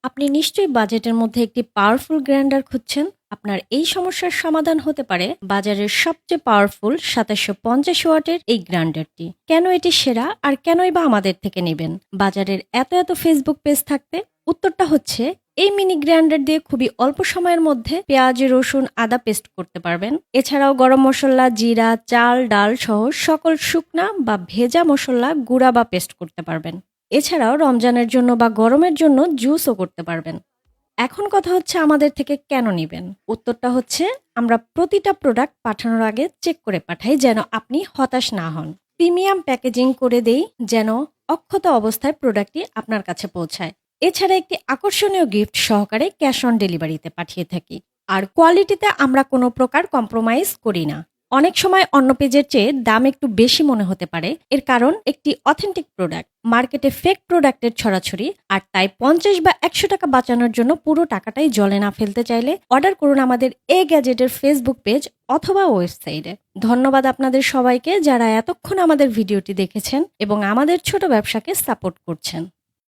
আপনি নিশ্চয়ই বাজেটের মধ্যে একটি পাওয়ারফুল গ্রাইন্ডার খুঁজছেন। আপনার এই সমস্যার সমাধান হতে পারে বাজারের সবচেয়ে পাওয়ারফুল 2750 ওয়াটের এই গ্রাইন্ডারটি। কেন এটি সেরা আর কেনই বা আমাদের থেকে নেবেন বাজারের এত ফেসবুক পেজ থাকতে? উত্তরটা হচ্ছে এই মিনি গ্রাইন্ডার দিয়ে খুবই অল্প সময়ের মধ্যে পেঁয়াজ, রসুন, আদা পেস্ট করতে পারবেন। এছাড়াও গরম মশলা, জিরা, চাল, ডাল সহ সকল শুকনা বা ভেজা মশলা গুঁড়া বা পেস্ট করতে পারবেন। এছাড়াও রমজানের জন্য বা গরমের জন্য জুসও করতে পারবেন। এখন কথা হচ্ছে আমাদের থেকে কেন নিবেন? উত্তরটা হচ্ছে আমরা প্রতিটা প্রোডাক্ট পাঠানোর আগে চেক করে পাঠাই যেন আপনি হতাশ না হন। প্রিমিয়াম প্যাকেজিং করে দেই যেন অক্ষত অবস্থায় প্রোডাক্টটি আপনার কাছে পৌঁছায়। এছাড়া একটি আকর্ষণীয় গিফট সহকারে ক্যাশ অন ডেলিভারিতে পাঠিয়ে থাকি। আর কোয়ালিটিতে আমরা কোনো প্রকার কম্প্রোমাইজ করি না। অনেক সময় অন্য পেজের চেয়ে দাম একটু বেশি মনে হতে পারে, এর কারণ একটি অথেন্টিক প্রোডাক্ট। মার্কেটে ফেক প্রোডাক্টের ছড়াছড়ি, আর তাই 50 বা 100 টাকা বাঁচানোর জন্য পুরো টাকাটাই জলে না ফেলতে চাইলে অর্ডার করুন আমাদের এ গ্যাজেটের ফেসবুক পেজ অথবা ওয়েবসাইটে। ধন্যবাদ আপনাদের সবাইকে যারা এতক্ষণ আমাদের ভিডিওটি দেখেছেন এবং আমাদের ছোট ব্যবসাকে সাপোর্ট করছেন।